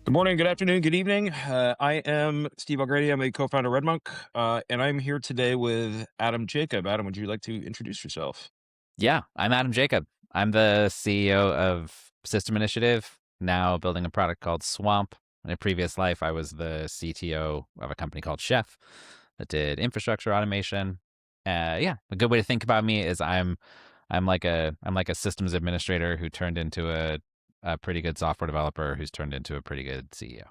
Good morning, good afternoon, good evening. I am Steve Algrady. I'm a co-founder of RedMonk, and I'm here today with Adam Jacob. Adam, would you like to introduce yourself? Yeah, I'm Adam Jacob. I'm the CEO of System Initiative, now building a product called Swamp. In a previous life, I was the CTO of a company called Chef that did infrastructure automation. Yeah, a good way to think about me is I'm like a systems administrator who turned into a pretty good software developer who's turned into a pretty good CEO.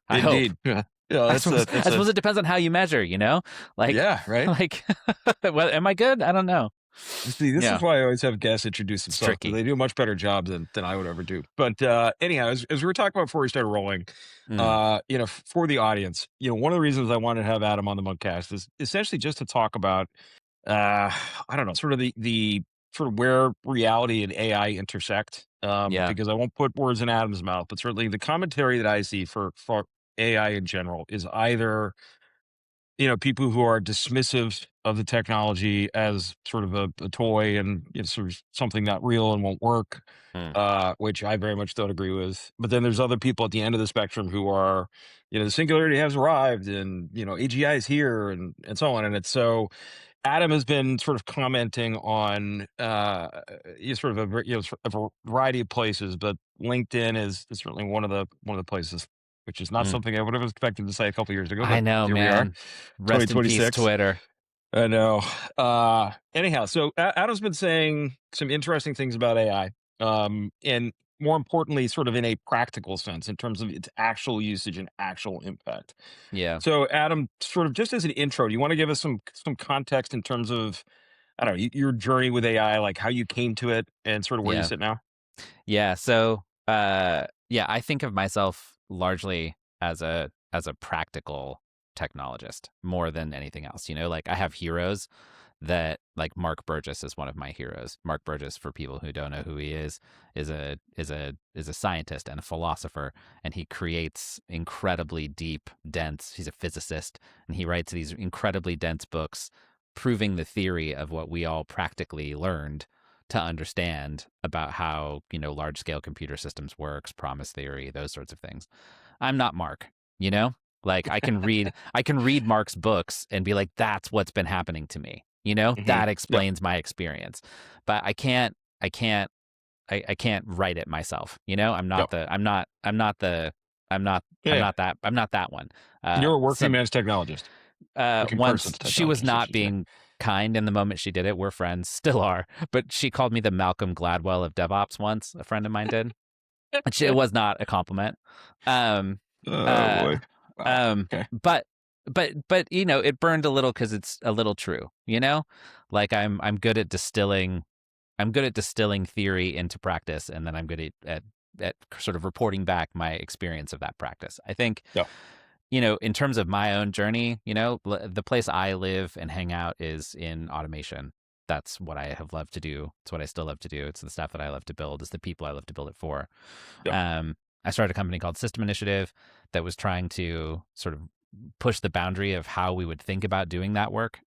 I hope. Indeed. Yeah. Yeah, I that's suppose a I that's a suppose it depends on how you measure, Like yeah, right. like well, am I good? I don't know. See, this is Yeah, why I always have guests introduce it's themselves because tricky. they do a much better job than I would ever do. But anyhow, as we were talking about before we started rolling, Mm, for the audience, one of the reasons I wanted to have Adam on the Moncast is essentially just to talk about uh, I don't know, sort of the sort of where reality and AI intersect. yeah. Because I won't put words in Adam's mouth, but certainly the commentary that I see for AI in general is either people who are dismissive of the technology as sort of a toy and sort of something not real and won't work, Mm, which I very much don't agree with. But then there's other people at the end of the spectrum who are, the singularity has arrived and AGI is here and so on. And it's so Adam has been sort of commenting on sort of a variety of places, but LinkedIn is certainly one of the places, which is not mm. something I would have expected to say a couple years ago, I but know, here we are, man. Rest in peace, 2026. Twitter. I know. Anyhow, so Adam's been saying some interesting things about AI, and more importantly, sort of in a practical sense, in terms of its actual usage and actual impact. Yeah. So, Adam, sort of just as an intro, do you want to give us some context in terms of I don't know your journey with AI, like how you came to it, and sort of where you Yeah. sit now? Yeah. So, yeah, I think of myself largely as a practical technologist more than anything else. Like I have heroes that like Mark Burgess is one of my heroes. Mark Burgess, for people who don't know who he is a scientist and a philosopher, and he creates incredibly deep, dense. He's a physicist, and he writes these incredibly dense books proving the theory of what we all practically learned to understand about how large scale computer systems works, promise theory, those sorts of things. I'm not Mark, you know like I can read Mark's books and be like, that's what's been happening to me, Hmm. that Yeah. explains my experience. But I can't write it myself. i'm Yeah. not the i'm not i'm not the I'm not Yeah. Yeah. I'm not that one. You're a working Some man's technologist, working person's Once she was technologist, I not should say. being kind in the moment she did it. We're friends, still are, but she called me the Malcolm Gladwell of DevOps once. A friend of mine did. It was not a compliment. Um, Oh uh, boy. Wow. Okay. but it burned a little because it's a little true. Like I'm good at distilling. I'm good at distilling theory into practice, and then I'm good at sort of reporting back my experience of that practice. I think Yeah. in terms of my own journey, the place I live and hang out is in automation. That's what I have loved to do. It's what I still love to do. It's the stuff that I love to build. It's the people I love to build it for. Yeah. Um, I started a company called System Initiative that was trying to sort of push the boundary of how we would think about doing that work.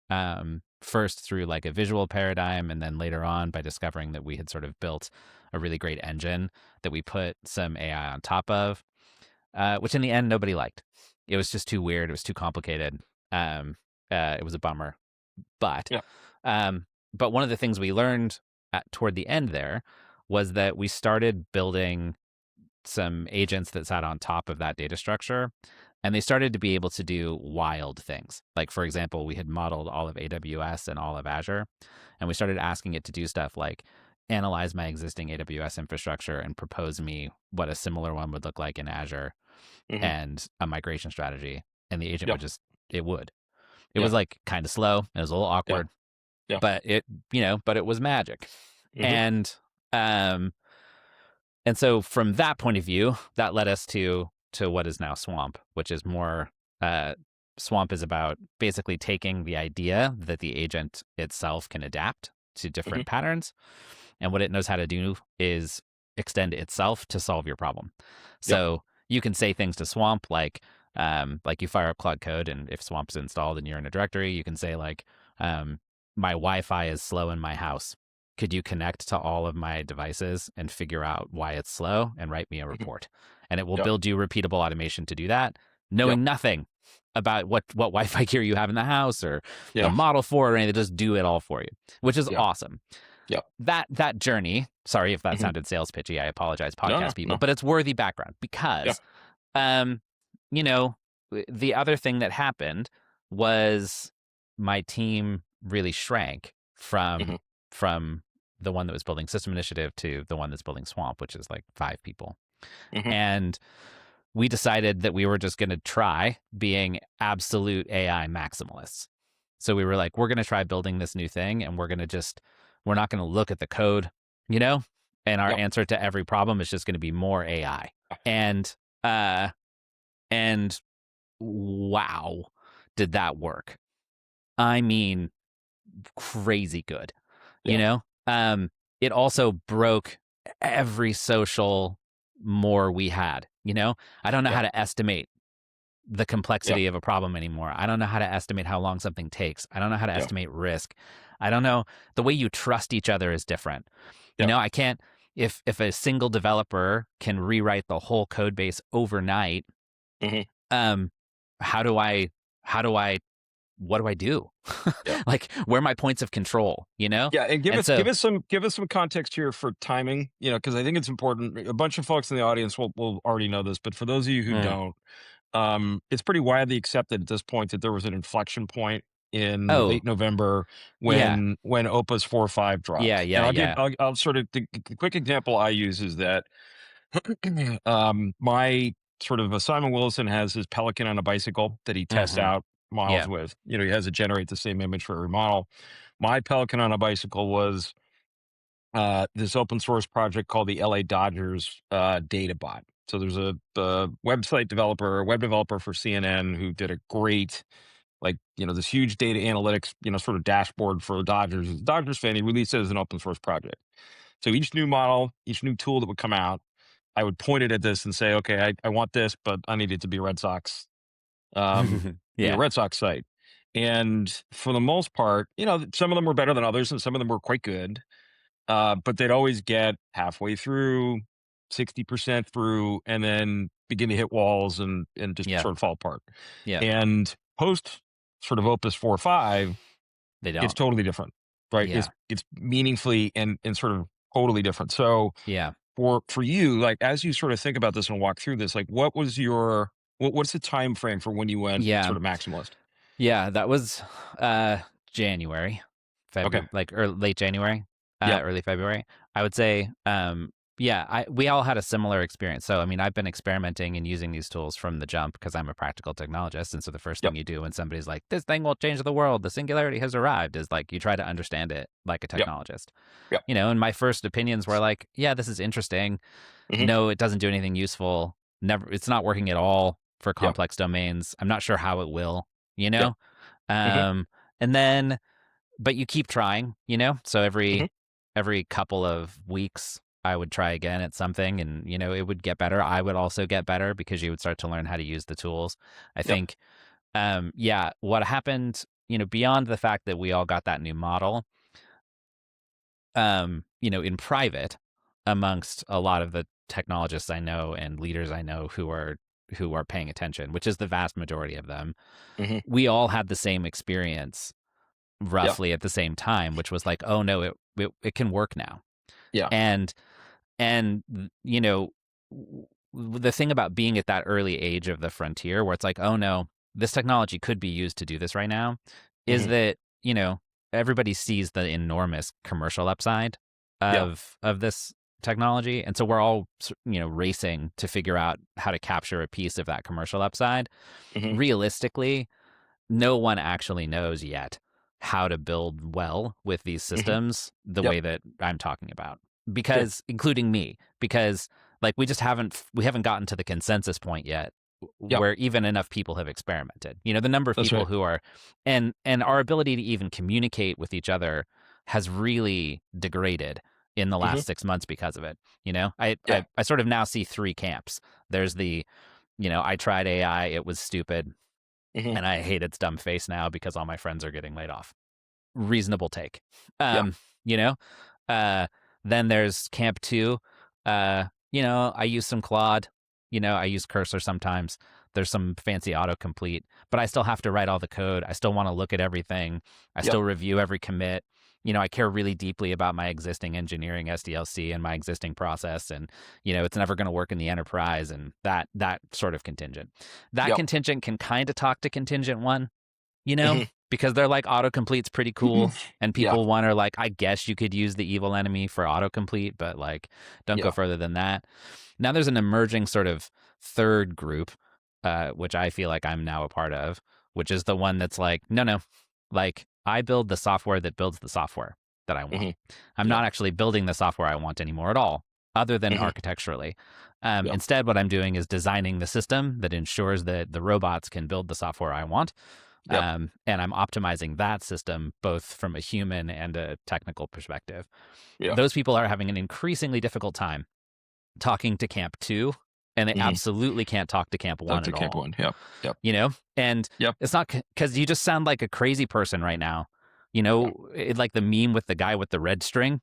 First through like a visual paradigm, and then later on by discovering that we had sort of built a really great engine that we put some AI on top of, which in the end nobody liked. It was just too weird. It was too complicated. Um, it was a bummer. But Yeah. um, but one of the things we learned toward the end there was that we started building some agents that sat on top of that data structure, and they started to be able to do wild things. Like, for example, we had modeled all of AWS and all of Azure, and we started asking it to do stuff like analyze my existing AWS infrastructure and propose me what a similar one would look like in Azure Hmm. and a migration strategy. And the agent Yeah. would it would. It Yeah. was like kind of slow. It was a little Yeah. awkward, Yeah. but it was magic. Hmm. And um, and so from that point of view, that led us to what is now Swamp, which is more uh, Swamp is about basically taking the idea that the agent itself can adapt to Hmm. different patterns, and what it knows how to do is extend itself to solve your problem. Yeah. So you can say things to Swamp like you fire up Cloud Code, and if Swamp's installed and you're in a directory, you can say like, my Wi-Fi is slow in my house, could you connect to all of my devices and figure out why it's slow and write me a Mhm. report? And it will Yep. build you repeatable automation to do that, Yep. knowing nothing about what Wi-Fi gear you have in the house or the Yeah. model for it or anything. Just do it all for you, which is Yeah. awesome. Yep. That journey. Sorry if that Mhm. sounded sales pitchy. I apologize, No, no, podcast people, no. but it's worthy background Yeah. because, um, you know, the other thing that happened was my team really shrank Mhm. from the one that was building System Initiative to the one that's building Swamp, which is like 5 people. Mhm. And we decided that we were just going to try being absolute AI maximalists. So we were like, we're going to try building this new thing and we're not going to look at the code, you know? And our Yep. answer to every problem is just going to be more AI. And, uh, and wow, did that work? I mean, crazy good, you Yeah. know? It also broke every social more we had, you know? I don't know Yeah. how to estimate the Yeah. complexity of a problem anymore. I don't know how to estimate how long something takes. I don't know how to Yeah. estimate risk. I don't know. The way you trust each other is different. You Yeah. know, I can't if a single developer can rewrite the whole code base overnight, Mhm. um how do I how do I what do I do? Yeah. Like where are my points of control, you know? Yeah, and And so, give us some context here for timing, because I think it's important. A bunch of folks in the audience will already know this, but for those of you who mm, don't, it's pretty widely accepted at this point that there was an inflection point in oh, late November yeah. when Opus 4.5 Yeah, dropped. yeah, And yeah. I'll sort of the quick example I use is that my sort of Simon Willison has his Pelican on a bicycle that he tests Mhm. out models Yeah. with. He has it generate the same image for every model. My Pelican on a bicycle was this open source project called the LA Dodgers data bot. So there's a website developer, a web developer for CNN who did a great, like, this huge data analytics, sort of dashboard for Dodgers. He's a Dodgers fan. He released it as an open source project. So each new model, each new tool that would come out, I would point it at this and say, okay, I want this, but I need it to be a Yeah. Red Sox site. And for the most part, some of them were better than others and some of them were quite good. But they'd always get halfway through, 60% through, and then begin to hit walls and just Yeah. sort of fall apart. Yeah. And post sort of Opus 4.5, They it's don't. totally different, right? Yeah. It's meaningfully and sort of totally different. So Yeah. for you, like as you sort of think about this and walk through this, like what's the time frame for when you went Yeah. sort of maximalist? Yeah, that was uh January, Okay. February, like or late January, Yep. early February. I would say yeah, I we all had a similar experience. So I mean, I've been experimenting and using these tools from the jump because I'm a practical technologist, and so the first thing Yep. you do when somebody's like this thing will change the world, the singularity has arrived is like you try to understand it like a Yep. technologist. Yep. You know, and my first opinions were like, yeah, this is interesting. Hmm. No, it doesn't do anything useful. Never it's not working at all for Yep. complex domains. I'm not sure how it will, you Yep. know? Hmm. Um, and then, but you keep trying, you know? So Hmm. every couple of weeks, I would try again at something and, you know, it would get better. I would also get better because you would start to learn how to use the tools. I Yep. think, yeah, what happened, you know, beyond the fact that we all got that new model, you know, in private amongst a lot of the technologists I know and leaders I know who are paying attention, which is the vast majority of them, Hmm. we all had the same experience Yeah. roughly at the same time, which was like, oh no, it can work now. Yeah. And you know, the thing about being at that early age of the frontier where it's like, oh no, this technology could be used to do this right now, is Hmm. that, you know, everybody sees the enormous commercial upside Yeah. of this technology, and so we're all, you know, racing to figure out how to capture a piece of that commercial upside. Hmm. Realistically, no one actually knows yet how to build well with these Hmm. systems the Yep. way that I'm talking about. Sure. Because including me, because like we haven't gotten to the consensus point yet Yep. where even enough people have experimented. You know, the number of That's people right. who are and our ability to even communicate with each other has really degraded in the Hmm. last 6 months because of it. You know, Yeah. I sort of now see three camps. There's the, you know, I tried AI, it was stupid Hmm. and I hate its dumb face now because all my friends are getting laid off. Reasonable take. Yeah. Um, you know? Uh, then there's camp 2. I use some Claude. I use Cursor sometimes. There's some fancy autocomplete, but I still have to write all the code. I still want to look at everything. I Yep. still review every commit. I care really deeply about my existing engineering SDLC and my existing process, and it's never going to work in the enterprise, and that sort of contingent. That Yep. contingent can kind of talk to contingent 1, you know, Hmm. because they're like autocomplete's pretty cool. And Yeah. people 1 are like, I guess you could use the evil enemy for autocomplete, but like, don't go Yeah. further than that. Now there's an emerging sort of third group, which I feel like I'm now a part of, which is the one that's like, no, like I build the software that builds the software that I want. Hmm. I'm Yeah. not actually building the software I want anymore at all, other than Hmm. architecturally. Yep. Instead, what I'm doing is designing the system that ensures that the robots can build the software I want. Yep. And I'm optimizing that system both from a human and a technical perspective. Yeah. Those people are having an increasingly difficult time talking to Camp 2, and they Hmm. absolutely can't talk to Camp 1 Dr. at Camp all. One. Yep. Yep. And Yep. it's not because you just sound like a crazy person right now. Yeah. Like the meme with the guy with the red string.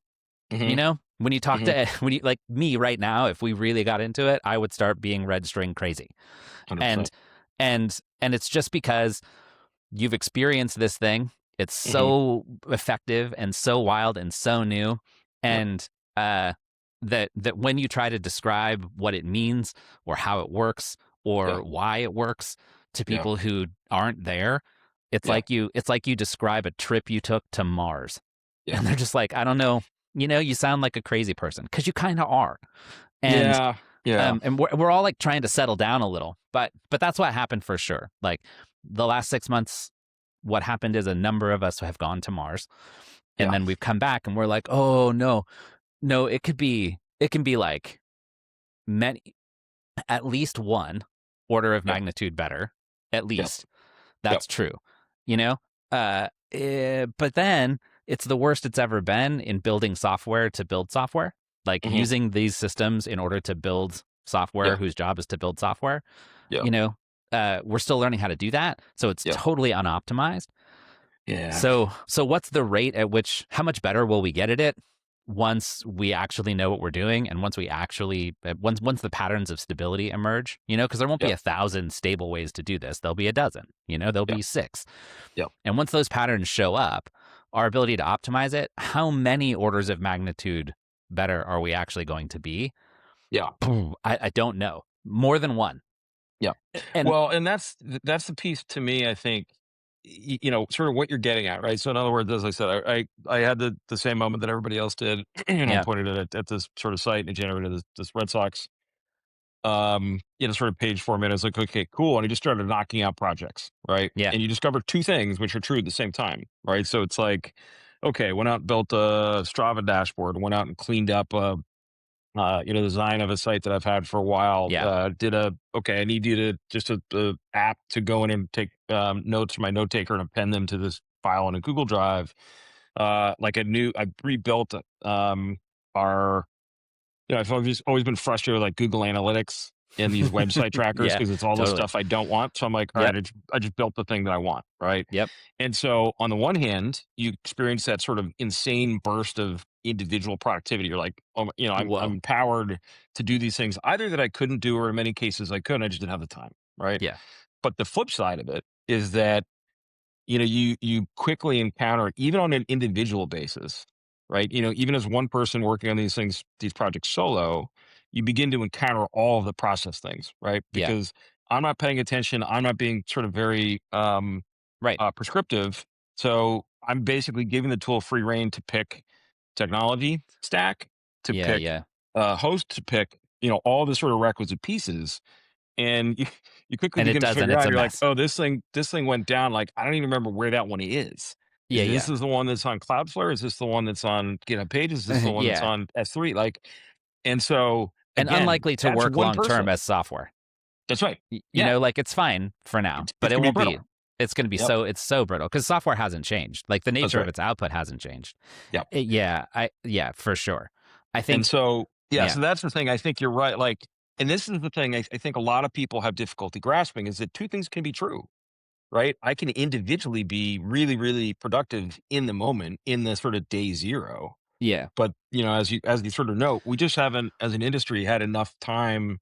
Hmm. When you talk Hmm. to when you like me right now, if we really got into it, I would start being red string crazy. 100%. And and it's just because you've experienced this thing. It's Hmm. so effective and so wild and so new, Yep. and that when you try to describe what it means or how it works Yeah. or why it works to Yeah. people who aren't there, Yeah. it's like you describe a trip you took to Mars, Yeah. and they're just like, I don't know. You sound like a crazy person because you kind of are, and Yeah. Yeah. we're all like trying to settle down a little, but that's what happened for sure. Like the last 6 months, what happened is a number of us have gone to Mars, and Yeah. then we've come back and we're like, oh no, it can be like many, at least one order of Yep. magnitude better, at Yep. least. Yep. That's true, you know. But then it's the worst it's ever been in building software to build software, like Hmm. using these systems in order to build software Yeah. whose job is to build software. Yeah. you know we're still learning how to do that, so it's Yeah. totally unoptimized. Yeah. So what's the rate at which, how much better will we get at it once we actually know what we're doing, and once we actually once the patterns of stability emerge, because there won't be Yep. 1,000 stable ways to do this. There'll be a dozen, there'll Yeah. be 6. Yep. And once those patterns show up, our ability to optimize it, how many orders of magnitude better are we actually going to be? Yeah. I don't know. More than one. Yeah. And Well, and that's the piece to me, I think, sort of what you're getting at, right? So in other words, as I said, I had the same moment that everybody else did, yeah, pointed it at this sort of site and it generated this Red Sox, sort of page format. I was like, okay, cool. And he just started knocking out projects, right? yeah, And you discover two things which are true at the same time, right? So it's like, okay, went out and built a Strava dashboard, went out and cleaned up design of a site that I've had for a while. yeah, Okay, I need you to just a app to go in and take notes from my note taker and append them to this file in a Google Drive. I rebuilt our, I've always been frustrated with like Google Analytics and these website trackers yeah, because it's all the totally. stuff I don't want. So I'm like, all right, Yep, I just built the thing that I want, right? yep. And so on the one hand, you experience that sort of insane burst of individual productivity. You're like, oh, I'm Whoa. empowered to do these things either that I couldn't do, or in many cases I could, I just didn't have the time, right? Yeah, But the flip side of it is that you quickly encounter, even on an individual basis, right? Even as one person working on these projects solo, you begin to encounter all of the process things, right? yeah, Because I'm not paying attention, I'm not being sort of very right. prescriptive. So I'm basically giving the tool free reign to pick technology stack, to Yeah, pick yeah. host, to pick all the sort of requisite pieces, and you quickly And it begin to doesn't. figure It's out. a You're like, mess. oh, this thing went down. Like, I don't even remember where that one is. Yeah, This yeah. is the one that's on Cloudflare? Is this the one that's on GitHub Pages? Is this the one that's Yeah. on S3? Like, and so And again, unlikely to that's work one long term person. as software. That's right. Yeah, Like it's fine for now, but it's it gonna be won't brittle. be. It's going to be Yep, it's so brittle because software hasn't changed. Like the that's nature of right. its output hasn't changed. Yep. Yeah, for sure. I And think, so, yeah, yeah, so that's the thing. I think you're right. Like, and this is the thing I think a lot of people have difficulty grasping is that two things can be true, right? I can individually be really, really productive in the moment, in the sort of day zero. Yeah. But, as you sort of note, we just haven't, as an industry, had enough time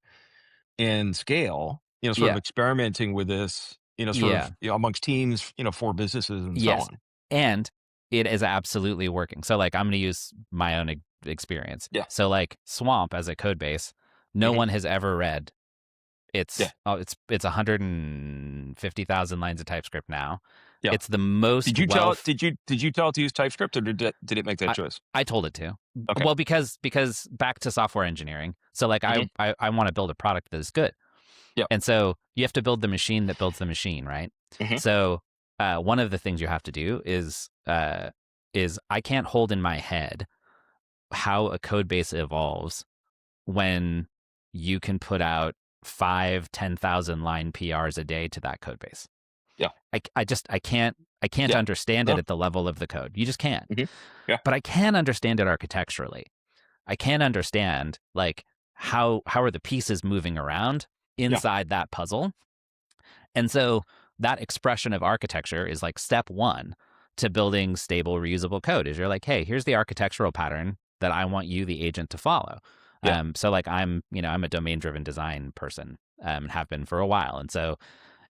and scale, sort of Yeah. experimenting with this, sort Yeah. of, amongst teams, for businesses and so Yes. on. And it is absolutely working. So like I'm going to use my own experience. Yeah. So like Swamp as a code base, no Mhm. one has ever read. Yeah. It's 150,000 lines of TypeScript now. Yeah. It's the most well Did you tell it to use TypeScript, or did it make that I, choice? I told it to. Okay. Well, because back to software engineering. So like Mhm. I want to build a product that is good. Yeah. And so you have to build the machine that builds the machine, right? Mhm. So one of the things you have to do is I can't hold in my head how a code base evolves when you can put out 5, 10,000 line PRs a day to that code base. Yeah. I can't Yeah. understand it No. at the level of the code. You just can't. Mhm. Yeah. But I can understand it architecturally. I can understand like how are the pieces moving around Yeah. inside that puzzle. And so that expression of architecture is like step one to building stable, reusable code is you're like, hey, here's the architectural pattern that I want you, the agent, to follow. Yeah. So like I'm a domain driven design person, have been for a while.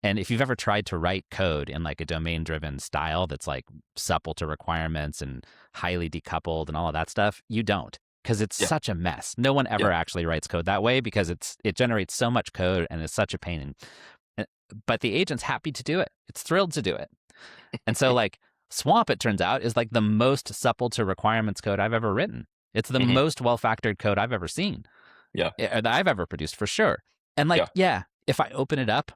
And if you've ever tried to write code in like a domain driven style that's like supple to requirements and highly decoupled and all of that stuff, you don't, because it's Yeah. such a mess. No one ever Yeah. actually writes code that way because it generates so much code and is such a pain. But the agent's happy to do it. It's thrilled to do it. And so like Swamp, it turns out, is like the most supple to requirements code I've ever written. It's the Mhm. most well factored code I've ever seen, Yeah. that I've ever produced for sure. And like, Yeah. yeah, if I open it up,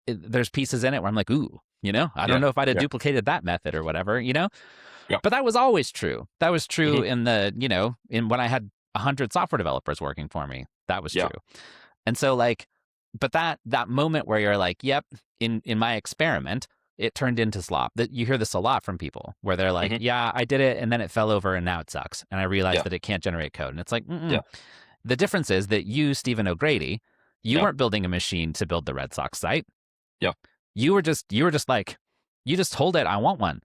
there's pieces in it where I'm like, ooh, I don't Yeah. know if I'd have Yeah. duplicated that method or whatever. Yeah. But that was always true. That was true Mhm. in when I had 100 software developers working for me. That was Yeah. true. And so like, but that moment where you're like, yep, in my experiment, it turned into slop. That you hear this a lot from people where they're like, Mhm. yeah, I did it and then it fell over and now it sucks. And I realized Yeah. that it can't generate code. And it's like, mm-mm. Yeah. The difference is that you, Stephen O'Grady, you Yeah. weren't building a machine to build the Red Sox site. Yeah. You were just like, you just told it, I want one.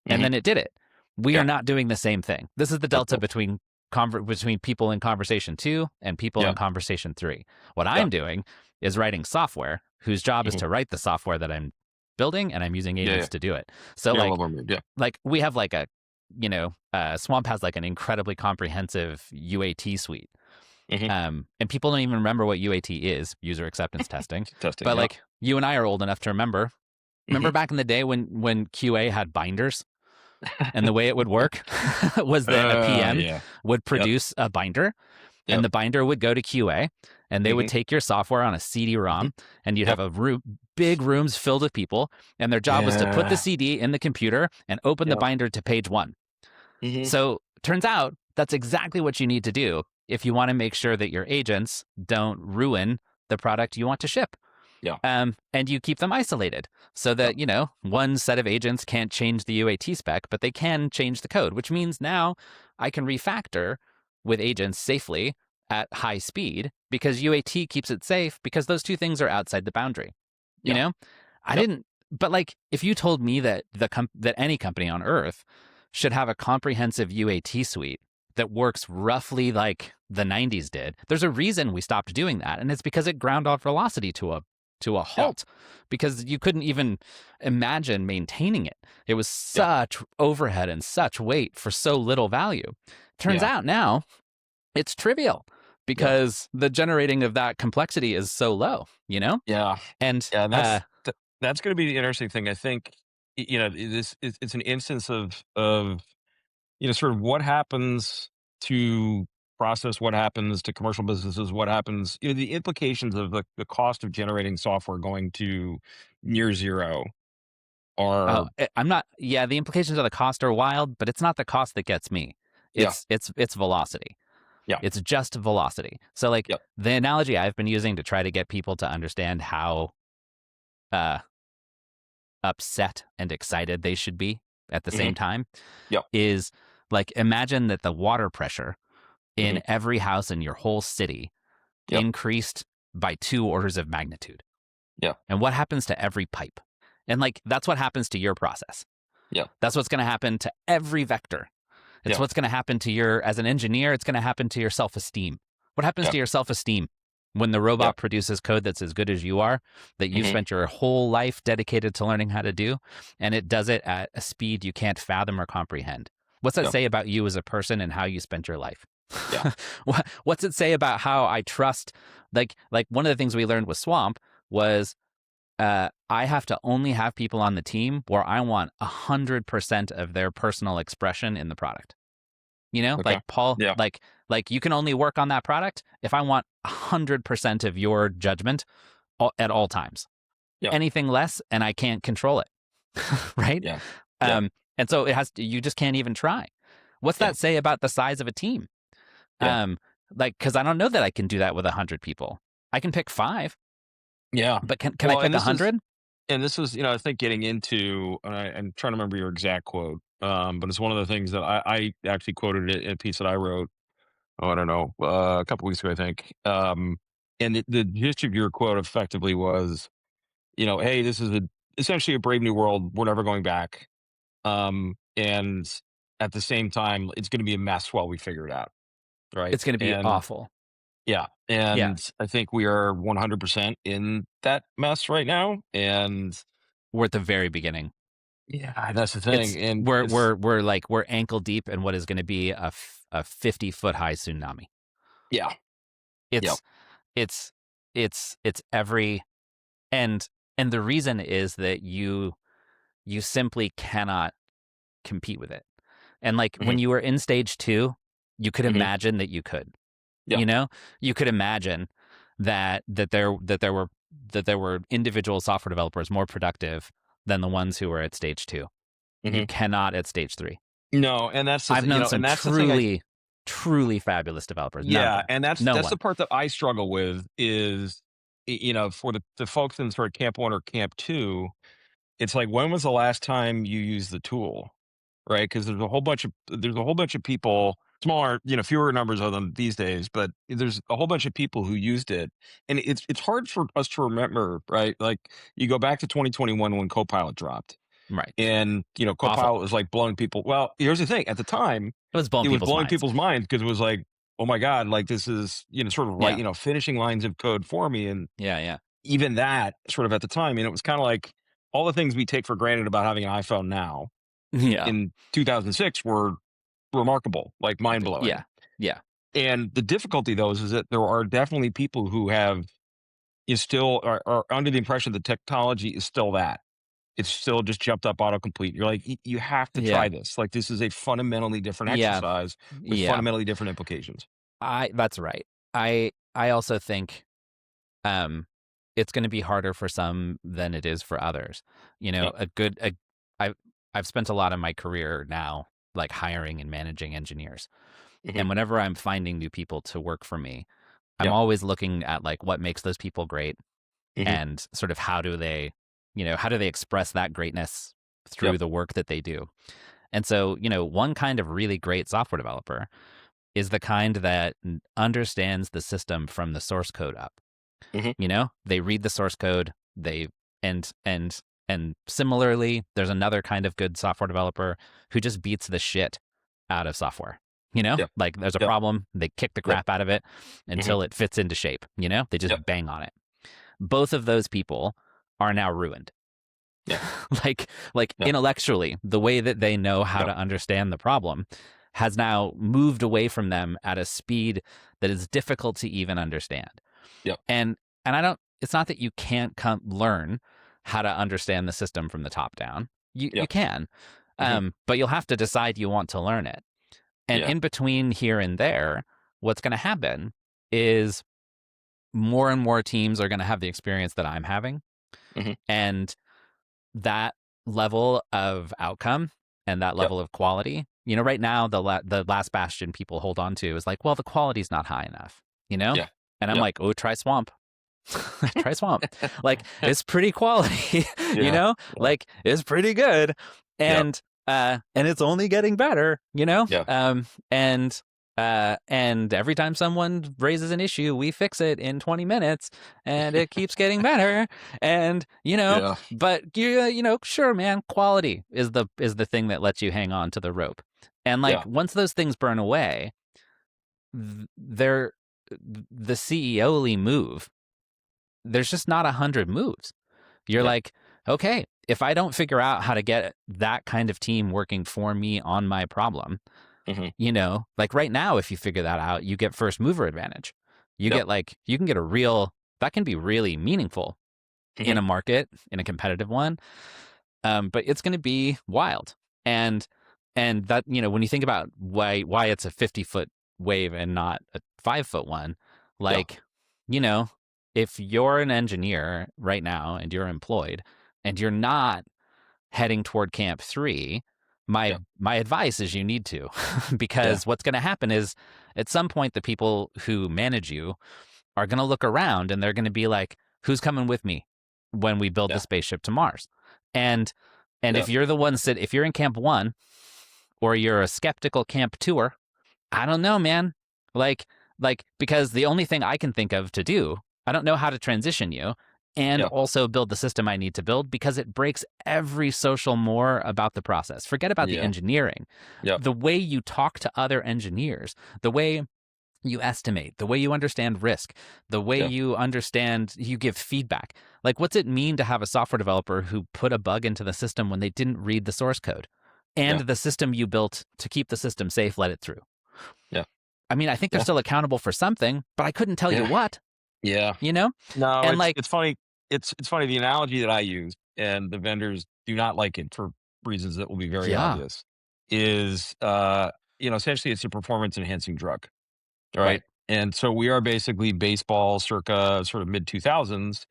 And Mhm. then it did it. We are Yeah. not doing the same thing. This is the That's delta cool. between people in conversation 2 and people in Yeah. conversation 3. What Yeah. I'm doing is writing software whose job is Mhm. to write the software that I'm building, and I'm using Yeah. Yeah. agents to do it. So You're a like little more moved. Yeah. we have like Swamp has like an incredibly comprehensive UAT suite. Mhm. And people don't even remember what UAT is, user acceptance testing. Testing. But Yeah. like you and I are old enough to remember. Mhm. Remember back in the day when QA had binders? And the way it would work was that a PM Yeah. would Yep. produce a binder, and Yep. the binder would go to QA, and they would Mhm. take your software on a Mhm. CD-ROM, and you'd Yep. have big rooms filled with people, and their job was to put the Yeah. CD in the computer and open the Yep. binder to page 1. Mhm. So turns out that's exactly what you need to do if you want to make sure that your agents don't ruin the product you want to ship. Yeah. And you keep them isolated so Yep. that, one set of agents can't change the UAT spec, but they can change the code, which means now I can refactor with agents safely at high speed because UAT keeps it safe because those two things are outside the boundary. You Yeah. know, I Yep. didn't, but like if you told me that that any company on earth should have a comprehensive UAT suite that works roughly like the 90s did, there's a reason we stopped doing that. And it's because it ground out velocity to a Yeah. halt because you couldn't even imagine maintaining it. It was Yeah. such overhead and such weight for so little value. Turns Yeah. out now it's trivial Yeah. because the generating of that complexity is so low. Yeah. And Yeah. And that's going to be the interesting thing. I think it's an instance of sort of what happens to process, what happens to commercial businesses, what happens, the implications of the cost of generating software going to near zero are, I'm not. Yeah, the implications of the cost are wild, but it's not the cost that gets me. yeah. It's velocity. Yeah. It's just velocity. So like Yep. the analogy I've been using to try to get people to understand how uh, upset and excited they should be at the Hmm. same time Yep. is like imagine that the water pressure Hmm. in every house in your whole city Yep. increased by 2 orders of magnitude. Yeah. And what happens to every pipe? And like that's what happens to your process. Yeah. That's what's going to happen to every vector. It's Yeah. what's going to happen to your, as an engineer, it's going to happen to your self-esteem. What happens Yeah. to your self-esteem when the Yeah. robot produces code that's as good as you are, that you've Hmm. spent your whole life dedicated to learning how to do, and it does it at a speed you can't fathom or comprehend? What's that Yeah. say about you as a person and how you spent your life? Yeah. What's it say about how I trust? Like one of the things we learned with Swamp was I have to only have people on the team where I want 100% of their personal expression in the product. You know, Okay. like Paul, Yeah. like you can only work on that product if I want 100% of your judgment at all times. Yeah. Anything less, and I can't control it. Right? Yeah. Yeah. Um, and so it has to, you just can't even try. What's Yeah. that say about the size of a team? Yeah. Um, like, because I don't know that I can do that with 100 people. I can pick 5, Yeah. but can I Well, pick 100? and this is, I think getting into, and I'm trying to remember your exact quote, but it's one of the things that I actually quoted it in a piece that I wrote. Oh, I don't know, a couple weeks ago, I think. And the gist of your quote effectively was, hey, this is essentially a brave new world. We're never going back. And at the same time, it's going to be a mess while we figure it out. Right. It's going to be And awful. yeah. Yeah, And I think we are 100% in that mess right now. And we're at the very beginning. yeah, that's the It's thing. And we're it's, we're we're like we're ankle deep in what is going to be a 50-foot high tsunami. yeah. Yeah. It's it's it's every and and the reason is that you simply cannot compete with it. And like Hmm. when you were in stage 2, you could Hmm. imagine that you could. Yeah. You know, you could imagine that there were individual software developers more productive than the ones who were at stage 2. You Hmm. cannot at stage 3. No. And that's I've known some and that's the thing. truly fabulous developers. None of Yeah, them. and No that's the one. part that I struggle with is, for the folks in sort of camp 1 or camp 2, it's like, when was the last time you used the tool? Right? Because there's a whole bunch of people, smaller, fewer numbers of them these days, but there's a whole bunch of people who used it. And it's hard for us to remember, right? Like, you go back to 2021 when Copilot dropped. Right. And, Awful. Copilot was like blowing people. Well, here's the thing. At the time, It was blowing it was people's blowing minds. people's minds because it was like, oh my God, like, this is, sort of right, Yeah. finishing lines of code for me. And Yeah. Yeah. even that sort of at the time, it was kind of like all the things we take for granted about having an iPhone now Yeah. in 2006 were remarkable, like mind blowing. Yeah. Yeah. And the difficulty, though, is that there are definitely people who have, is still are under the impression that technology is still that. It's still just jumped up autocomplete. You're like, You have to try Yeah. this. Like, this is a fundamentally different Yeah. exercise with Yeah. fundamentally different implications." That's right. I also think um it's going to be harder for some than it is for others. You know, Yep. I've I've spent a lot of my career now like hiring and managing engineers. Hmm. And whenever I'm finding new people to work for me, I'm Yep. always looking at like what makes those people great Hmm. and sort of how do they express that greatness through Yep. the work that they do. And so, one kind of really great software developer is the kind that understands the system from the source code up. Hmm. They read the source code, they and similarly, there's another kind of good software developer who just beats the shit out of software. Yep. Like there's a Yep. problem, they kick the Yep. crap out of it Hmm. until it fits into shape. They just Yep. bang on it. Both of those people are now ruined. Yeah. like Yeah. intellectually, the way that they know how Yep. to understand the problem has now moved away from them at a speed that is difficult to even understand. Yep. And I don't, it's not that you can't learn how to understand the system from the top down. You Yep. can, Hmm. but you'll have to decide you want to learn it. And Yeah. in between here and there, what's going to happen is more and more teams are going to have the experience that I'm having. Hmm. And that level of outcome and that Yep. level of quality, right now, the last bastion people hold on to is like, well, the quality's not high enough, Yeah. And I'm Yep. like, oh, try Swamp. Try Swamp. Like, it's pretty quality, Yeah. Yeah. like it's pretty good. Yep. And it's only getting better, Yeah. and every time someone raises an issue, we fix it in 20 minutes and it keeps getting better. And, Yeah. but sure, man, quality is the thing that lets you hang on to the rope. And like Yeah. once those things burn away, they're the CEO-ly move. There's just not 100 moves. You're Yeah. like, okay, if I don't figure out how to get that kind of team working for me on my problem, Hmm. like right now, if you figure that out, you get first mover advantage. You Yep. get like, you can get a real, that can be really meaningful in Hmm. a market, in a competitive one. But it's going to be wild. And, and that, when you think about why it's a 50-foot wave and not a 5-foot one, Yeah. like, you know, if you're an engineer right now and you're employed and you're not heading toward camp 3, my Yeah. my advice is you need to Yeah. because what's going to happen is at some point the people who manage you are going to look around and they're going to be like, who's coming with me when we build the Yeah. spaceship to Mars? And Yeah. if you're the one if you're in camp 1 or you're a skeptical camp 2er, I don't know, man. Like, because the only thing I can think of to do, I don't know how to transition you and Yeah. also build the system I need to build because it breaks every social more about the process. Forget about the Yeah. engineering. Yeah. The way you talk to other engineers, the way you estimate, the way you understand risk, the way Yeah. you give feedback. Like, what's it mean to have a software developer who put a bug into the system when they didn't read the source code? And Yeah. the system you built to keep the system safe let it through. Yeah. I mean, I think they're Yeah. still accountable for something, but I couldn't tell you Yeah. what, Yeah. you know? No, And it's like, it's funny. It's funny. The analogy that I use, and the vendors do not like it for reasons that will be very yeah, obvious, is essentially it's a performance enhancing drug, right. right? And so we are basically baseball circa sort of mid 2000s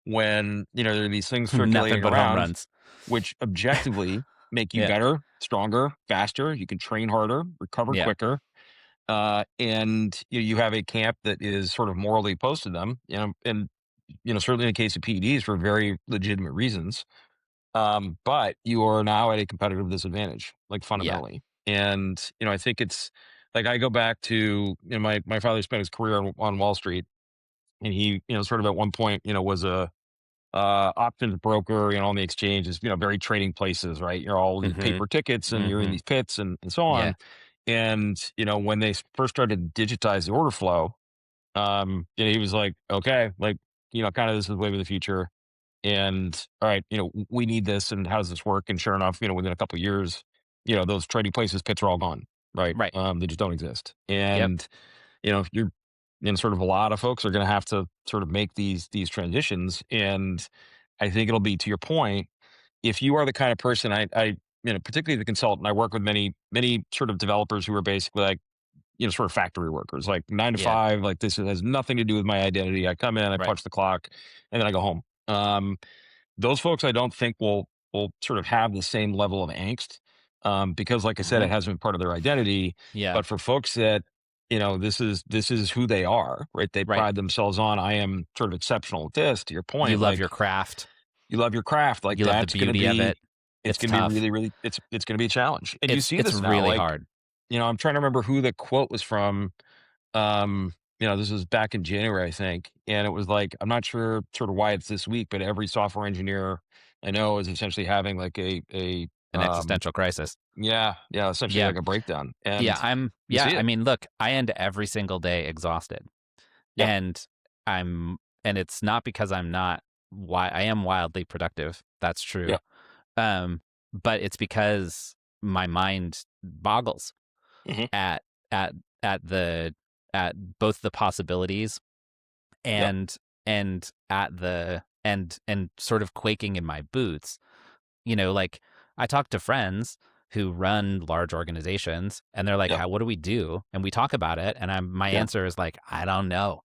when there are these things Nothing circulating but home around runs. which objectively make you Yeah. better, stronger, faster. You can train harder, recover Yeah. quicker, and you have a camp that is sort of morally opposed to them. And certainly in the case of PEDs for very legitimate reasons. But you are now at a competitive disadvantage, like Yeah. fundamentally. And I think it's like I go back to my father spent his career on Wall Street, and he sort of at one point was a options broker, on the exchanges, very trading places, right? You're all these Mm-hmm. paper tickets and you're in Mm-hmm. these pits and so Yeah. on. And, when they first started to digitize the order flow, he was like, okay, like, kind of this is the wave of the future. And all right, we need this. And how does this work? And sure enough, within a couple of years, those trading places, pits are all gone, right? Right. They just don't exist. Yep. And, you're, sort of a lot of folks are going to have to sort of make these transitions. And I think it'll be to your point, if you are the kind of person particularly the consultant, I work with many sort of developers who are basically like, sort of factory workers, like 9 to 5, Yeah. like this has nothing to do with my identity. I come in, I Right. punch the clock, and then I go home. Those folks I don't think will sort of have the same level of angst, because like I said, it Uh-huh. hasn't been part of their identity. Yeah. But for folks that, this is who they are, right? They Right. pride themselves on, I am sort of exceptional at this, to your You point, love your like craft. you love your craft, like You love the that's gonna beauty of be it. it's It's gonna be tough. really, really it's gonna be a challenge. And you see It's this now, really like, hard. I'm trying to remember who the quote was from. This was back in January, I think. And it was like, I'm not sure sort of why it's this week, but every software engineer I know is essentially having like An existential crisis. yeah, essentially Yeah. like a breakdown. Yeah, And you see I it. mean, look, I end every single day exhausted. Yeah, And and it's not because I'm not why I am wildly productive. That's true. yeah, Um, but it's because my mind boggles hmm, at at at the at both the possibilities yeah, and at the and sort of quaking in my boots. Like I talk to friends who run large organizations and they're like, yeah, "How what do we do?" And we talk about it and my yeah, answer is like, "I don't know."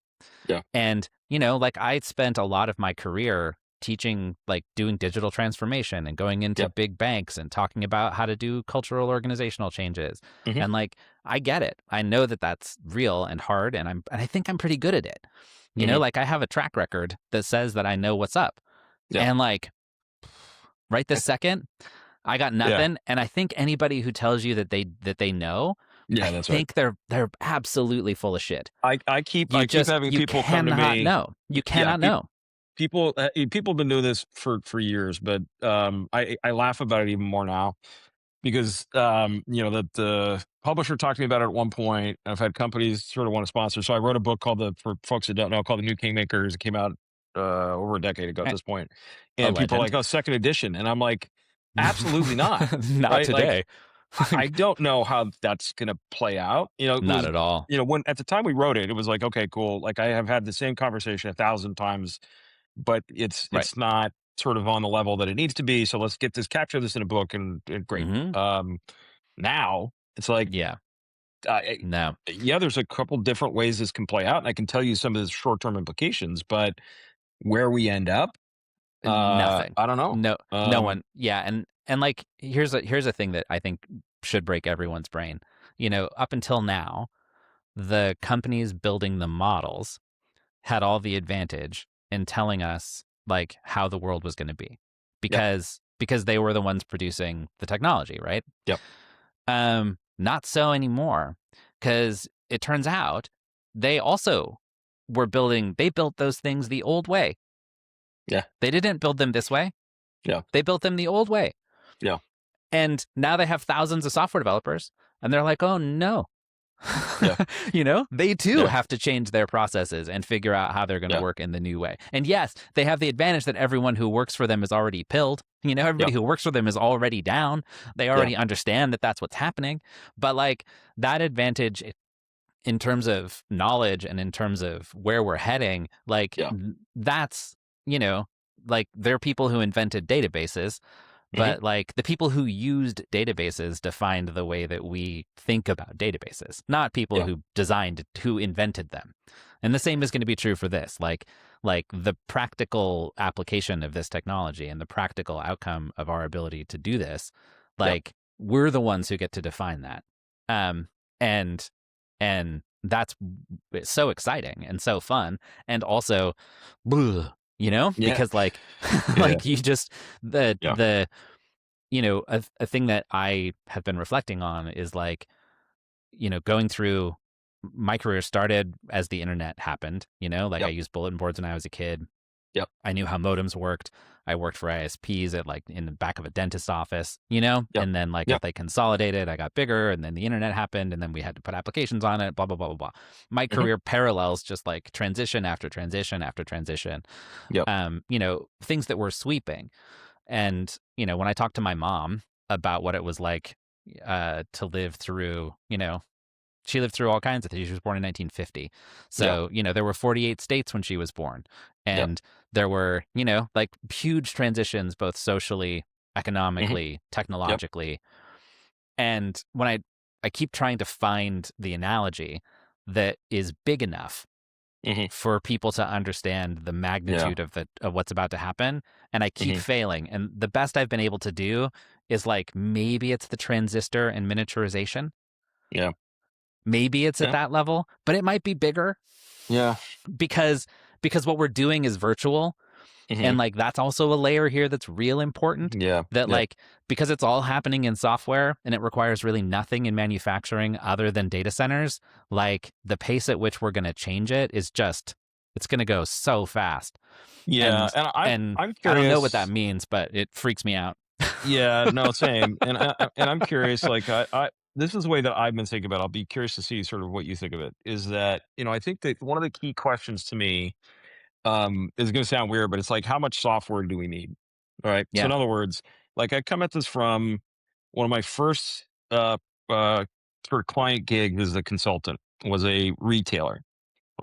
yeah, And, like I spent a lot of my career teaching, like doing digital transformation and going into yeah, big banks and talking about how to do cultural organizational changes. hmm, And like, I get it. I know that that's real and hard. And I think I'm pretty good at it. hmm, Like I have a track record that says that I know what's up. yeah, And like right this second, I got yeah, nothing. And I think anybody who tells you that they know, I yeah. That's right. think they're absolutely full of shit. I keep having You people come to cannot me. know. You Yeah, cannot know. people have been doing this for years, but I laugh about it even more now because the publisher talked to me about it at one point. I've had companies sort of want to sponsor. So I wrote a book called for folks that don't know, called The New Kingmakers. It came out over a decade ago at Eh, this point. a And people are legend. like, oh, second edition. And I'm like, absolutely not. Not Right. Like, today. I don't know how that's going to play out. It Not was, at all. when at the time we wrote it, it was like, okay, cool. Like I have had the same conversation 1,000 times, but Right. it's not sort of on the level that it needs to be. So let's capture this in a book, and great. Hmm. Now it's like, Yeah. uh, No. yeah, there's a couple different ways this can play out, and I can tell you some of the short term implications, but where we end up, Nothing. I don't know. No. No one. Yeah. And like here's a thing that I think should break everyone's brain. Up until now, the companies building the models had all the advantage in telling us like how the world was going to be, Yep, because they were the ones producing the technology, right? yep, Not so anymore, because it turns out they also they built those things the old way. yeah, They didn't build them this way. yeah, They built them the old way. yeah, And now they have thousands of software developers and they're like, "Oh no." yeah, They too yeah, have to change their processes and figure out how they're going to yeah, work in the new way. And yes, they have the advantage that everyone who works for them is already pilled. yeah, Everybody who works for them is already down. They yeah, already understand that that's what's happening. But like that advantage in terms of knowledge and in terms of where we're heading, like yeah. that's, you know, like there are people who invented databases, Hmm. but like the people who used databases defined the way that we think about databases, not people Yeah, who invented them. And the same is going to be true for this. Like the practical application of this technology and the practical outcome of our ability to do this, yeah, like we're the ones who get to define that. Um, and and that's it's so exciting and so fun, and also, yeah, because like yeah, like you just yeah, a thing that I have been reflecting on is like, going through my career started as the internet happened, like I yep, used bulletin boards when I was a kid. yep, I knew how modems worked. I worked for ISPs at like in the back of a dentist's office, yep, and then like as yep. they consolidated, I got bigger, and then the internet happened, and then we had to put applications on it, blah, blah, blah, blah, blah. My Hmm. career parallels just like transition after transition after transition, Yep. things that were sweeping. And, when I talked to my mom about what it was like to live through, she lived through all kinds of things. She was born in 1950. Yeah. So, there were 48 states when she was born. Yep. And there were, like huge transitions, both socially, Hmm. economically, Yep. technologically. And when I keep trying to find the analogy that is big enough Hmm. for people to understand the Yeah. magnitude of what's about to happen, and I keep Hmm. failing. And the best I've been able to do is like maybe it's the transistor and miniaturization. Yeah. Maybe it's at Yeah. that level, but it might be bigger Yeah. because what we're doing is virtual, Hmm. and like that's also a layer here that's real important, Yeah. that Yep. like because it's all happening in software and it requires really nothing in manufacturing other than data centers, like the pace at which we're going to change it is just it's going to go so fast. Yeah. And And and I'm I don't know what that curious. means, but it freaks me out. Yeah. No. Same. And I'm curious. Like I this is the way that I've been thinking about it. I'll be curious to see sort of what you think of it. Is that I think that one of the key questions to me is going to sound weird, but it's like how much software do we need? All right. So Yeah. in other words, like I come at this from one of my first uh sort of client gigs as a consultant was a retailer,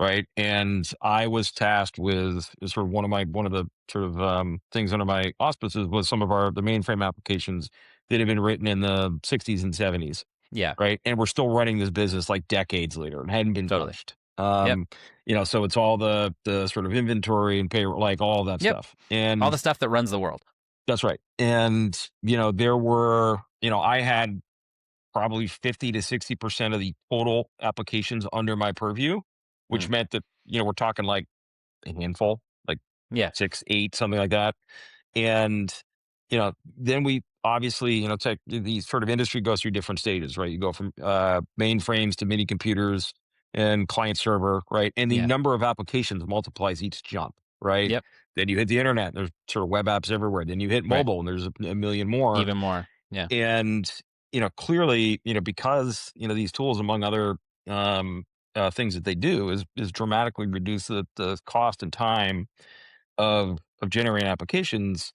right? And I was tasked with sort of one of the sort of things under my auspices was some of the mainframe applications that had been written in the 60s and 70s, Yeah. right? And we're still running this business like decades later and hadn't been Totally. touched. Yep. So it's all the sort of inventory and payroll, like all that Yep. stuff. All the And stuff that runs the world. that's right. And there were, I had probably 50 to 60% of the total applications under my purview, which Mm. meant that, we're talking like a handful, like Yeah. 6, 8, something like that. And, then we obviously, tech, the sort of industry goes through different stages, right? You go from mainframes to mini computers and client server, right? And the Yeah. number of applications multiplies each jump, right? Yep. Then you hit the internet, there's sort of web apps everywhere. Then you hit Right. mobile, and there's a million more. Even more. Yeah. And clearly, because these tools, among other um, things that they do, is dramatically reduce the cost and time of generating applications.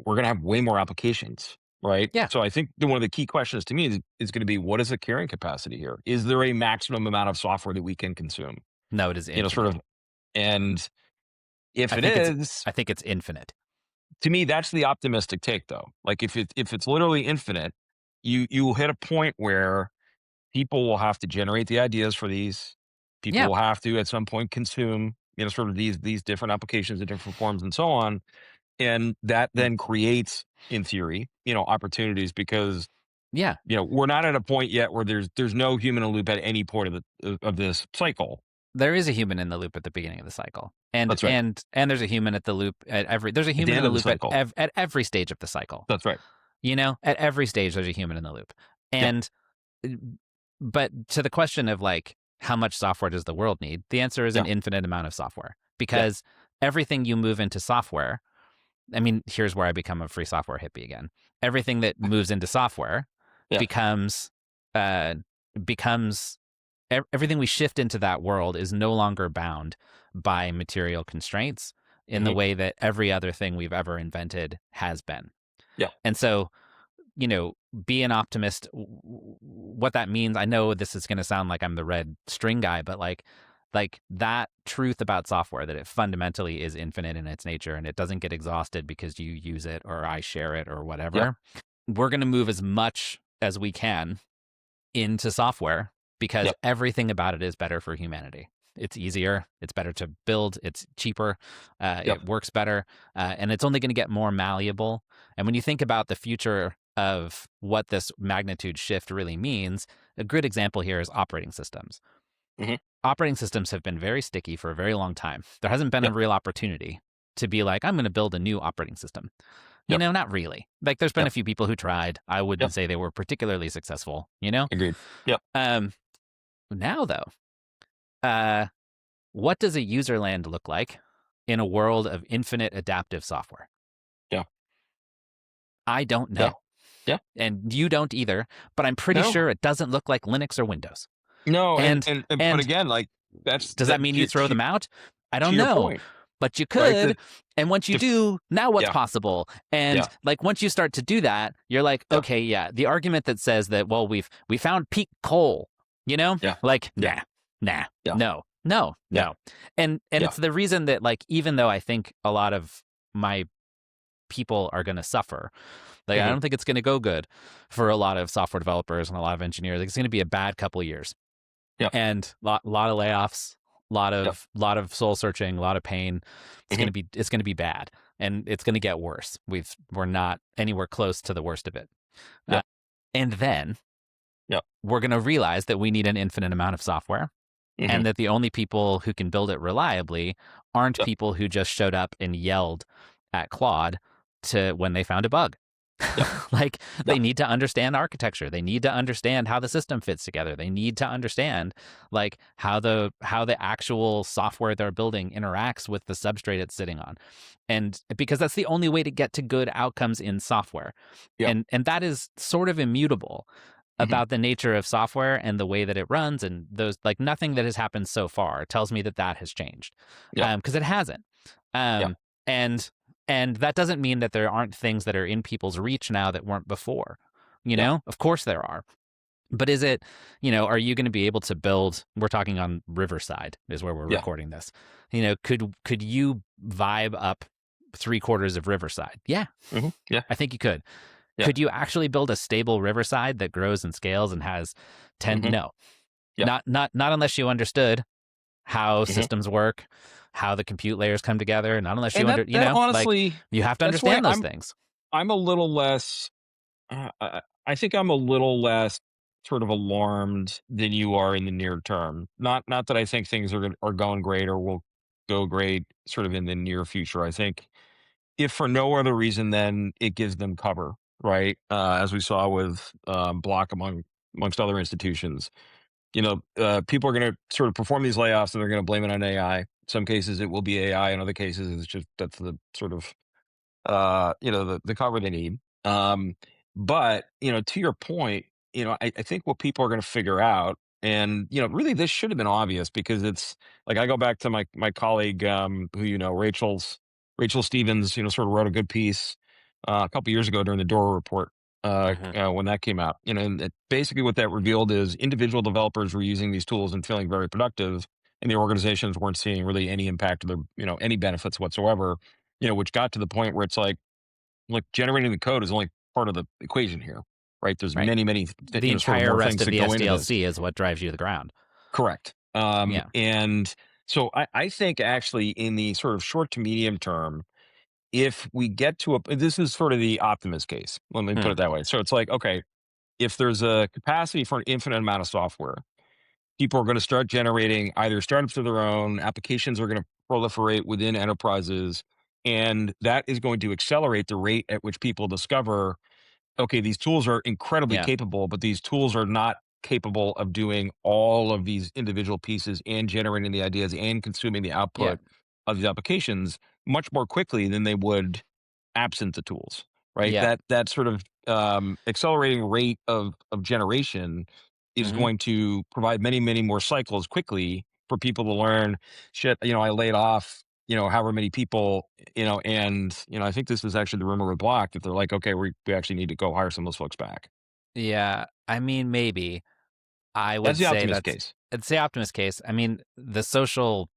We're going to have way more applications, right? Yeah. So I think one of the key questions to me is going to be, what is the carrying capacity here? Is there a maximum amount of software that we can consume? No, it is Sort infinite. of, and if I it think it's is, I think it's infinite. to me, that's the optimistic take, though. Like if it's literally infinite, you will hit a point where people will have to generate the ideas for these. People Yeah. will have to at some point consume, sort of these different applications in different forms and so on. And that then creates, in theory, opportunities because, Yeah. we're not at a point yet where there's no human in the loop at any point of this cycle. There is a human in the loop at the beginning of the cycle. And That's right. and there's a human at the loop at every there's a At the human in end the of the loop cycle. at every stage of the cycle. That's right. At every stage there's a human in the loop. Yep. And but to the question of like how much software does the world need? The answer is Yeah. an infinite amount of software Yeah. because everything you move into software, I mean, here's where I become a free software hippie again. Everything that moves into software Yeah. becomes uh becomes everything we shift into that world is no longer bound by material constraints in the Hmm. way that every other thing we've ever invented has been. Yeah. And so, be an optimist. What that means, I know this is going to sound like I'm the red string guy, but like that truth about software that it fundamentally is infinite in its nature and it doesn't get exhausted because you use it or I share it or Yep. whatever. We're going to move as much as we can into software because Yep. everything about it is better for humanity. It's easier, it's better to build, it's cheaper, Yep. it works better, and it's only going to get more malleable. And when you think about the future of what this magnitude shift really means, a good example here is operating systems. Hmm. Operating systems have been very sticky for a very long time. There hasn't been a Yep. real opportunity to be like, I'm going to build a new operating system. Yep. Not really. Like, there's been a Yep. few people who tried. I Yep. wouldn't say they were particularly successful. Agreed. Yep. Um, Now, though, uh, what does a user land look like in a world of infinite adaptive software? Yeah. I don't Yeah. know. Yeah. And you don't either, but I'm pretty No. sure it doesn't look like Linux or Windows. No. And And and but and again, like that's does that mean you throw them out? I to don't your know. point, But you right? could. And once you The do, now what's yeah. possible? And Yeah. like once you start to do that, you're like, Yeah. okay, yeah, the argument that says that, well, we found peak coal, Yeah. like, Yeah. nah, Yeah. no, no, Yeah. no. And Yeah. it's the reason that like even though I think a lot of my people are going to suffer. Like, I Hmm. don't think it's going to go good for a lot of software developers and a lot of engineers. Like, it's going to be a bad couple of years, Yeah. and lot of layoffs, Yeah. lot of soul searching, a lot of pain. Hmm. It's going to be bad, and it's going to get worse. We're not anywhere close to the worst of it, Yeah. and then Yeah. we're going to realize that we need an infinite amount of software. Hmm. And that the only people who can build it reliably aren't Yeah. people who just showed up and yelled at Claude when they found a bug. Yeah. Like, Yeah. they need to understand architecture. They need to understand how the system fits together. They need to understand like how the actual software they're building interacts with the substrate it's sitting on. And because that's the only way to get to good outcomes in software. Yeah. And that is sort of immutable Hmm. about the nature of software and the way that it runs, and those, like, nothing that has happened so far tells me that has changed, Yeah. because it hasn't. Yeah. And that doesn't mean that there aren't things that are in people's reach now that weren't before. Yeah. Of course there are. But is it, are you going to be able to build? We're talking on Riverside is where we're Yeah. recording this. Could you vibe up 3/4 of Riverside? Yeah, Hmm. Yeah. I think you could. Yeah. Could you actually build a stable Riverside that grows and scales and has 10? Hmm. No, Yeah. not unless you understood how Hmm. systems work, how the compute layers come together. Not unless you And that like, honestly, you have to that's why understand those things. I'm a little less. I think I'm a little less sort of alarmed than you are in the near term. Not that I think things are going great or will go great sort of in the near future. I think if for no other reason than it gives them cover, right? As we saw with Block amongst other institutions. People are going to sort of perform these layoffs and they're going to blame it on AI. In some cases, it will be AI. In other cases, it's just that's the sort of the cover they need. But, to your point, I think what people are going to figure out, and, really this should have been obvious because it's like I go back to my colleague, who, Rachel Stevens, sort of wrote a good piece a couple years ago during the Dora report, Hmm. when that came out. And basically what that revealed is individual developers were using these tools and feeling very productive, and the organizations weren't seeing really any impact or their, any benefits whatsoever. Which got to the point where it's like generating the code is only part of the equation here, right? There's Right. many, many, The sort of entire more rest things of that the go into this. SDLC is what drives you to the ground. Correct. Yeah. And so I think actually in the sort of short to medium term, if we get to this is sort of the optimist case. Let me put Hmm. it that way. So it's like, okay, if there's a capacity for an infinite amount of software, people are going to start generating either startups of their own, applications are going to proliferate within enterprises, and that is going to accelerate the rate at which people discover, okay, these tools are incredibly Yeah. capable, but these tools are not capable of doing all of these individual pieces and generating the ideas and consuming the Yeah. output of the applications much more quickly than they would absent the tools, right? Yeah. That sort of accelerating rate of generation is Hmm. going to provide many, many more cycles quickly for people to learn. Shit, I laid off, however many people, and I think this was actually the rumor with Block that they're like, okay, we actually need to go hire some of those folks back. Yeah. I mean, maybe I That's would the say optimist that's, case. I'd say optimist case. I mean, the social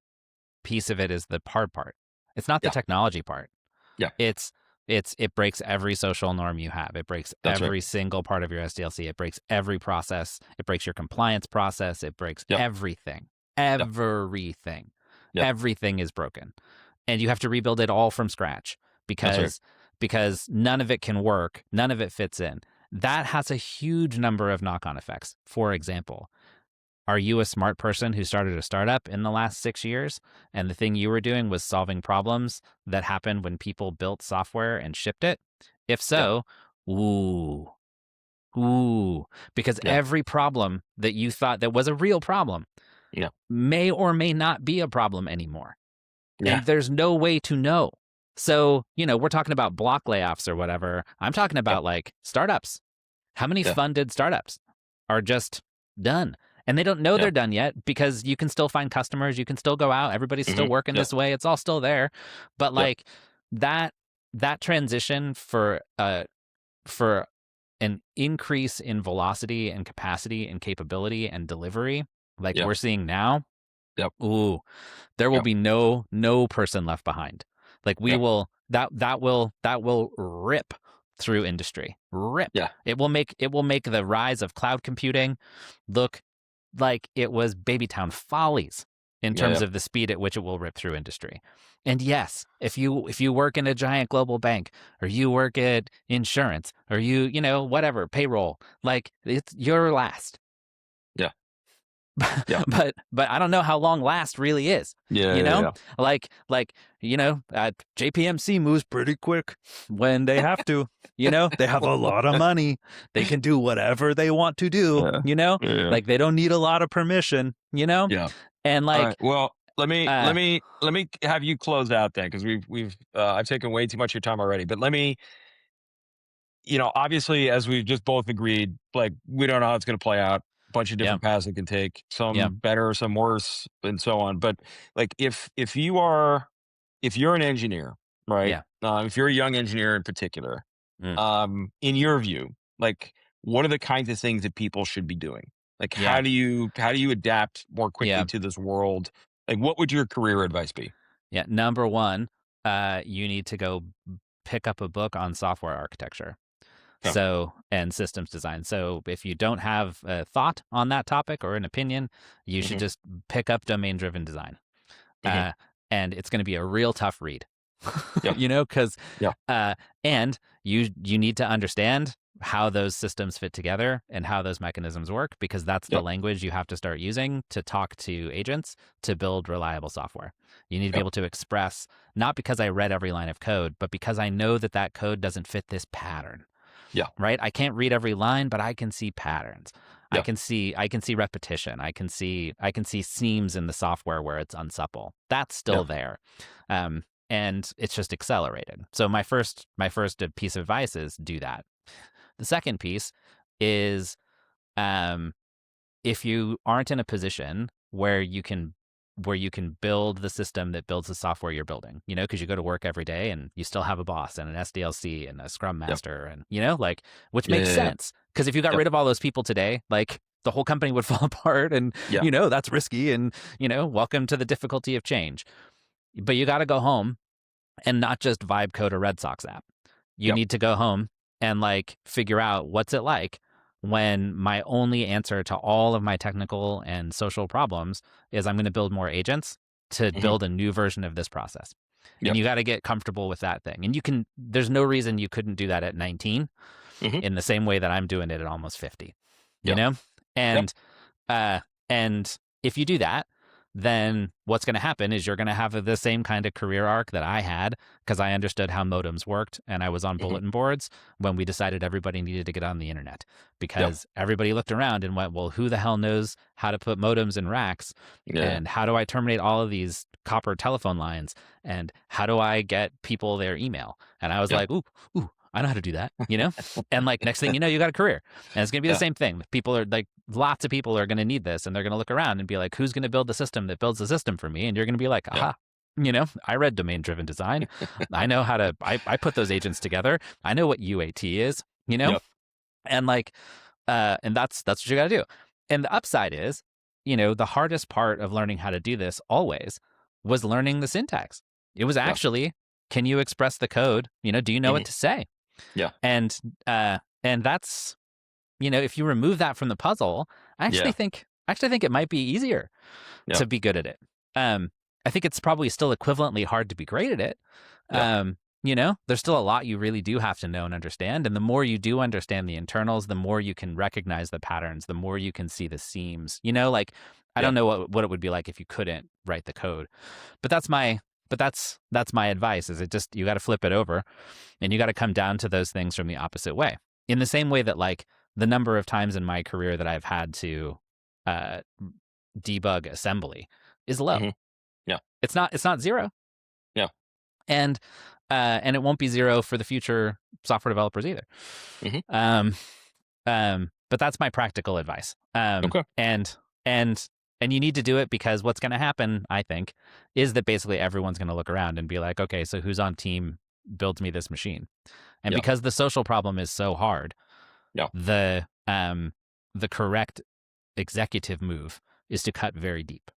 piece of it is the hard part. It's not the Yeah, technology part. yeah, It's it breaks every social norm you have. It breaks that's right. every single part of your SDLC. It breaks every process. It breaks your compliance process. It breaks Yep, everything. yep, Everything. yep, Everything is broken. And you have to rebuild it all from scratch that's right. because none of it can work. None of it fits in. That has a huge number of knock-on effects. For example, are you a smart person who started a startup in the last 6 years? And the thing you were doing was solving problems that happened when people built software and shipped it? If Yeah, so, ooh, ooh, because yeah, every problem that you thought that was a real problem yeah, may or may not be a problem anymore. yeah, And there's no way to know. So, we're talking about block layoffs or whatever. I'm talking yep, about like startups. How many yeah, funded startups are just done? And they don't know yeah, they're done yet because you can still find customers, you can still go out, everybody's still working yep, this way, it's all still there. But yep, like that that transition for an increase in velocity and capacity and capability and delivery like yep, we're seeing now, yep, ooh, there will yep, be no person left behind. Like we yep, will that will rip through industry. Rip. yeah, It will make the rise of cloud computing look like it was Babytown Follies in yeah, terms yep, of the speed at which it will rip through industry. And yes, if you work in a giant global bank or you work at insurance or whatever, payroll, like it's your last. yeah, yeah, But I don't know how long last really is. yeah, You yeah, know, yeah, JPMC moves pretty quick when they have to. They have a lot of money. They can do whatever they want to do. yeah, yeah, Like they don't need a lot of permission. yeah. And All right. like, Well, let me let uh, me let me have you close out then, because we've I've taken way too much of your time already. But let me, obviously, as we've just both agreed, like we don't know how it's going to play out. Bunch of yeah, different paths it can take, yeah, some better, some worse, and so on. But like, if you're an engineer, right? yeah, If you're a young engineer in particular, mm, in your view, like, what are the kinds of things that people should be doing? Like, yeah, how do you adapt more quickly yeah, to this world? Like, what would your career advice be? yeah. Number one, you need to go pick up a book on software architecture. Yeah. And systems design. So if you don't have a thought on that topic or an opinion, you should Hmm. just pick up domain driven design. Hmm. Uh, and it's going to be a real tough read, Yeah. because, Yeah. uh, and you need to understand how those systems fit together and how those mechanisms work, because that's the Yep. language you have to start using to talk to agents to build reliable software. You need to be Yep. able to express, not because I read every line of code, but because I know that that code doesn't fit this pattern, Yeah. right? I can't read every line, but I can see patterns. I Yeah. can see repetition. I can see seams in the software where it's unsupple. That's Yeah. still there. And it's just accelerated. So my first piece of advice is do that. The second piece is if you aren't in a position where you can build the system that builds the software you're building, because you go to work every day and you still have a boss and an SDLC and a Scrum Yep. Master, and which Yeah. makes Yeah. sense, because if you got Yep. rid of all those people today, like the whole company would fall apart, and Yeah. that's risky, and welcome to the difficulty of change. But you got to go home and not just vibe code a Red Sox app. You Yep. need to go home and figure out what's it like when my only answer to all of my technical and social problems is I'm going to build more agents to Hmm. build a new version of this process. And Yep. you got to get comfortable with that thing. And there's no reason you couldn't do that at 19 Hmm. in the same way that I'm doing it at almost 50, Yeah. Yep. And and if you do that, then what's going to happen is you're going to have the same kind of career arc that I had, because I understood how modems worked and I was on Hmm. bulletin boards when we decided everybody needed to get on the internet, Yep. because everybody looked around and went, well, who the hell knows how to put modems in racks? Yeah. And how do I terminate all of these copper telephone lines? And how do I get people their email? And I was Yeah. like, ooh, I know how to do that, And next thing you know, you got a career. And it's going to be the Yeah. same thing. People are lots of people are going to need this, and they're going to look around and be like, who's going to build the system that builds the system for me? And you're going to be like, Yeah. aha, I read domain driven design. I know how to, I put those agents together. I know what UAT is, Yep. and and that's what you got to do. And the upside is, the hardest part of learning how to do this always was learning the syntax. It was Yeah. actually, can you express the code? Do you know Hmm. what to say? Yeah. And that's, if you remove that from the puzzle, I actually think it might be easier Yeah. to be good at it. I think it's probably still equivalently hard to be great at it. Yeah. There's still a lot you really do have to know and understand. And the more you do understand the internals, the more you can recognize the patterns, the more you can see the seams. I Yeah. don't know what it would be like if you couldn't write the code. But that's my advice, is you got to flip it over, and you got to come down to those things from the opposite way. In the same way that the number of times in my career that I've had to uh, debug assembly is low. Hmm. Yeah. It's not zero. Yeah. And it won't be zero for the future software developers either. Hmm. But that's my practical advice. Okay. And you need to do it, because what's going to happen, I think, is that basically everyone's going to look around and be like, okay, so who's on team builds me this machine? And Yeah. because the social problem is so hard, Yeah. the correct executive move is to cut very deep,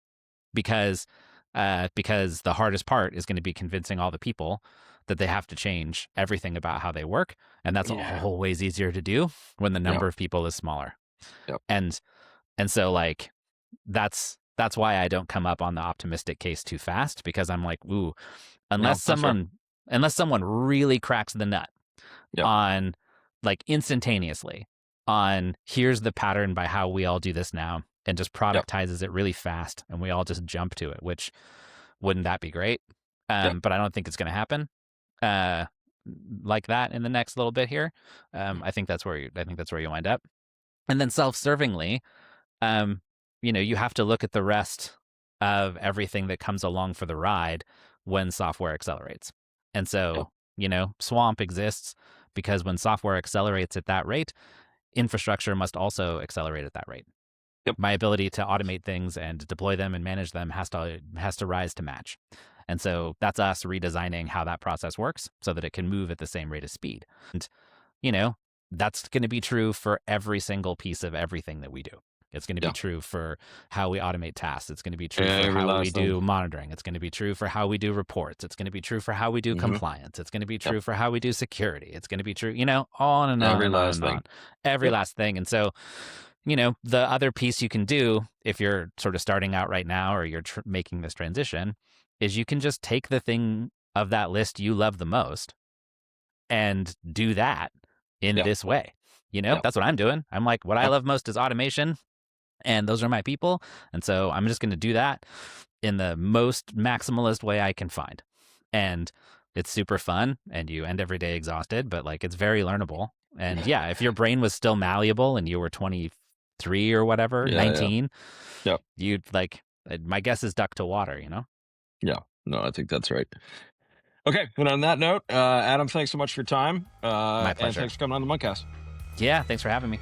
because the hardest part is going to be convincing all the people that they have to change everything about how they work, and that's Yeah. always easier to do when the number Yeah. of people is smaller. Yep. And so that's why I don't come up on the optimistic case too fast, because I'm like, ooh, No, unless that's fair. someone really cracks the nut Yeah. on instantaneously on here's the pattern by how we all do this now, and just productizes it really fast, and we all just jump to it, which wouldn't that be great? But I don't think it's going to happen like that in the next little bit here. I think that's where you wind up. And then self-servingly, you have to look at the rest of everything that comes along for the ride when software accelerates. And so, Swamp exists because when software accelerates at that rate, infrastructure must also accelerate at that rate. Yep. My ability to automate things and deploy them and manage them has to rise to match. And so that's us redesigning how that process works so that it can move at the same rate of speed. And, that's going to be true for every single piece of everything that we do. It's going to be true for how we automate tasks. It's going to be true for how we do monitoring. It's going to be true for how we do reports. It's going to be true for how we do compliance. It's going to be true for how we do security. It's going to be true, on and on Every and on last and thing. on. Every last thing. And so, the other piece you can do if you're sort of starting out right now, or you're making this transition, is you can just take the thing of that list you love the most and do that in this way. That's what I'm doing. I'm like, what I love most is automation, and those are my people. And so I'm just going to do that in the most maximalist way I can find. And it's super fun, and you end every day exhausted, but it's very learnable. And yeah, if your brain was still malleable and you were 23 or whatever, 19, you'd my guess is duck to water, Yeah. No, I think that's right. Okay. And on that note, Adam, thanks so much for your time. My pleasure. And thanks for coming on the Monkcast. Yeah, thanks for having me.